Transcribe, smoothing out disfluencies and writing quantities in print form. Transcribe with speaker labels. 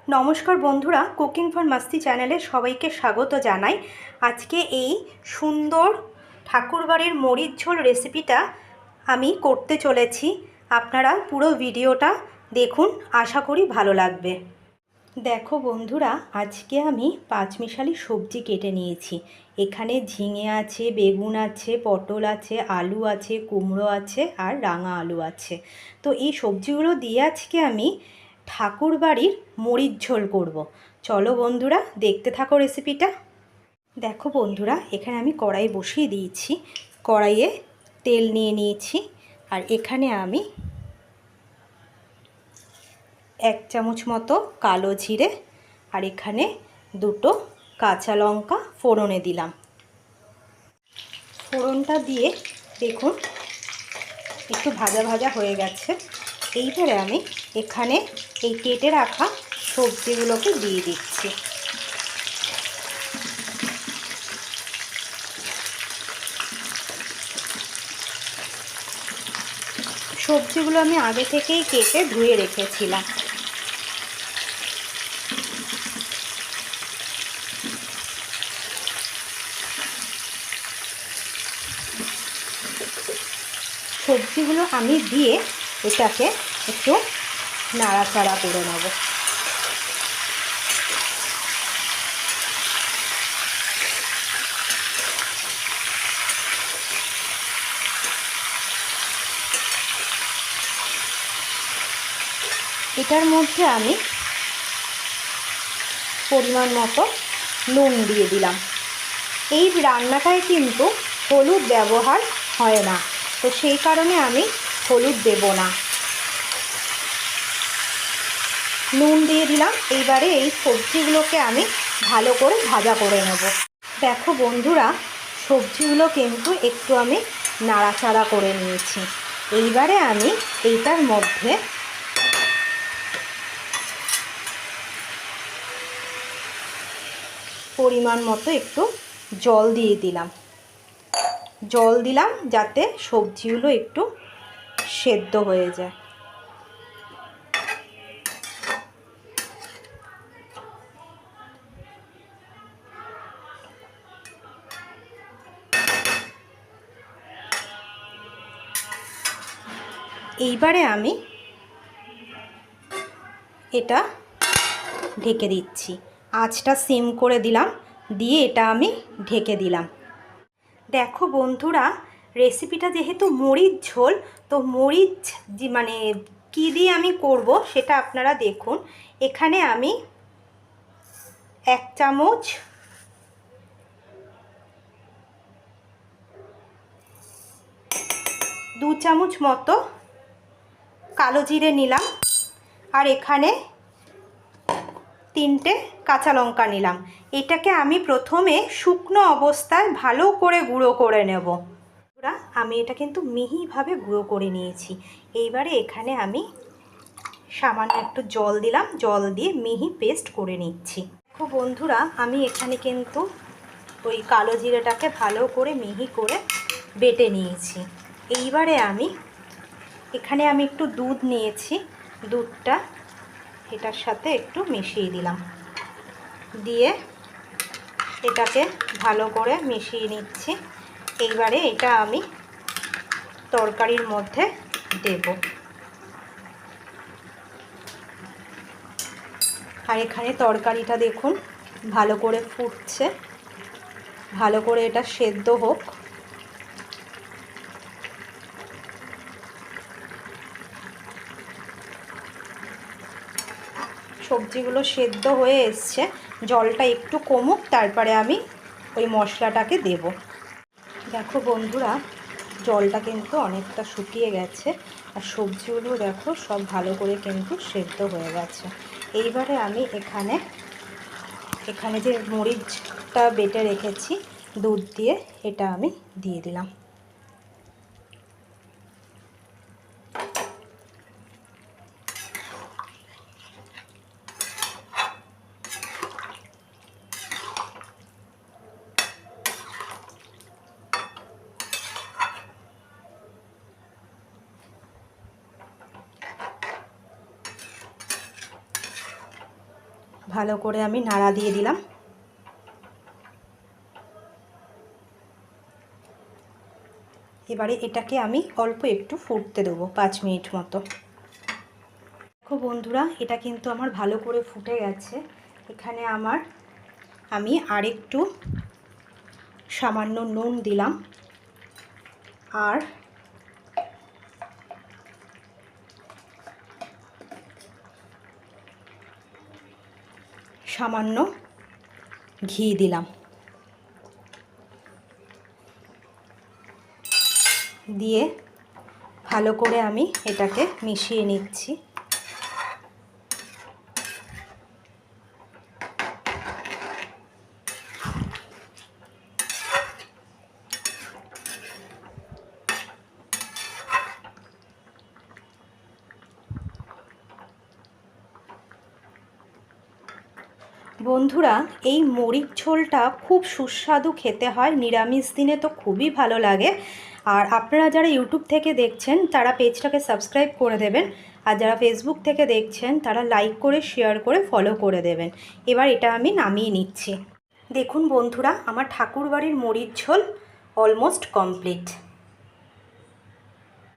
Speaker 1: নমস্কার বন্ধুরা, cooking for মাস্তি চ্যানেলে সবাইকে স্বাগত জানাই। আজকে এই সুন্দর ঠাকুরবাড়ির মরিচ ঝোল রেসিপিটা আমি করতে চলেছি। আপনারা পুরো ভিডিওটা দেখুন, আশা করি ভালো লাগবে। দেখো বন্ধুরা, আজকে আমি পাঁচমিশালি সবজি কেটে নিয়েছি। এখানে ঝিঙে আছে, বেগুন আছে, পটল আছে, আলু আছে, কুমড়ো আছে আর রাঙা আলু আছে। তো এই সবজিগুলো দিয়ে আজকে আমি ঠাকুরবাড়ির মরিচ ঝোল করব। চলো বন্ধুরা, দেখতে থাকো রেসিপিটা। দেখো বন্ধুরা, এখানে আমি কড়াই বসিয়ে দিয়েছি। কড়াইয়ে তেল নিয়ে নিয়েছি আর এখানে আমি 1 চামচ মতো কালো জিরে আর এখানে 2টো কাঁচা লঙ্কা ফোড়নে দিলাম। ফোড়নটা দিয়ে দেখুন একটু ভাজা ভাজা হয়ে গেছে। এইবারে আমি এখানে এই কেটে রাখা সবজিগুলোকে দিয়ে দিচ্ছি। সবজিগুলো আমি আগে থেকেই কেটে ধুয়ে রেখেছিলাম। সবজিগুলো আমি দিয়ে এটাকে একটু নাড়াচাড়া করে নেব। এটার মধ্যে আমি পরিমাণ মতো নুন দিয়ে দিলাম। এই রান্নাটায় কিন্তু হলুদ ব্যবহার হয় না, তো সেই কারণে আমি হলুদ দেব না। নুন দিয়ে দিলাম। এইবারে এই সবজিগুলোকে আমি ভালো করে ভাজা করে নেব। দেখো বন্ধুরা, সবজিগুলো কিন্তু একটু আমি নাড়াচাড়া করে নিয়েছি। এইবারে আমি এইটার মধ্যে পরিমাণ মতো একটু জল দিয়ে দিলাম। জল দিলাম যাতে সবজিগুলো একটু সেদ্ধ হয়ে যায়। এইবারে আমি এটা ঢেকে দিচ্ছি। আঁচটা সিম করে দিলাম, দিয়ে এটা আমি ঢেকে দিলাম। দেখো বন্ধুরা, রেসিপিটা যেহেতু মরিচ ঝোল, তো মরিচ মানে কী দিয়ে আমি করব সেটা আপনারা দেখুন। এখানে আমি 1 চামচ দু চামচ মতো কালো জিরে নিলাম আর এখানে 3টে কাঁচা লঙ্কা নিলাম। এটাকে আমি প্রথমে শুকনো অবস্থায় ভালো করে গুঁড়ো করে নেব। আমি এটা কিন্তু মিহিভাবে গুঁড়ো করে নিয়েছি। এইবারে এখানে আমি সামান্য একটু জল দিলাম, জল দিয়ে মিহি পেস্ট করে নিচ্ছি। দেখো বন্ধুরা, আমি এখানে কিন্তু ওই কালো জিরেটাকে ভালো করে মিহি করে বেটে নিয়েছি। এইবারে আমি এখানে একটু দুধ নিয়েছি, দুধটা এটার সাথে একটু মিশিয়ে দিলাম, দিয়ে এটাকে ভালো করে মিশিয়ে নিচ্ছি। এইবারে এটা আমি তরকারির মধ্যে দেব। আর এখানে তরকারিটা দেখুন ভালো করে ফুটছে, ভালো করে এটা সেদ্ধ হোক। সবজিগুলো সেদ্ধ হয়ে এসছে, জলটা একটু কমুক, তারপরে আমি ওই মশলাটাকে দেব। দেখো বন্ধুরা, জলটা কিন্তু অনেকটা শুকিয়ে গেছে আর সবজিগুলো দেখো সব ভালো করে কিন্তু সেদ্ধ হয়ে গেছে। এইবারে আমি এখানে যে মরিচটা বেটে রেখেছি দুধ দিয়ে, এটা আমি দিয়ে দিলাম। ভালো করে আমি নাড়া দিয়ে দিলাম। এবারে এটাকে আমি অল্প একটু ফুটতে দেবো 5 মিনিট মতো। দেখো বন্ধুরা, এটা কিন্তু আমার ভালো করে ফুটে গেছে। এখানে আমি আরেকটু সামান্য নুন দিলাম আর সামান্য ঘি দিলাম, দিয়ে ভালো করে আমি এটাকে মিশিয়ে নিচ্ছি। বন্ধুরা, এই মরিচ ঝোলটা খুব সুস্বাদু খেতে হয়, নিরামিষ দিনে তো খুবই ভালো লাগে। আর আপনারা যারা ইউটিউব থেকে দেখছেন তারা পেজটাকে সাবস্ক্রাইব করে দেবেন, আর যারা ফেসবুক থেকে দেখছেন তারা লাইক করে শেয়ার করে ফলো করে দেবেন। এবার এটা আমি নামিয়ে নিচ্ছি। দেখুন বন্ধুরা, আমার ঠাকুরবাড়ির মরিচ ঝোল অলমোস্ট কমপ্লিট।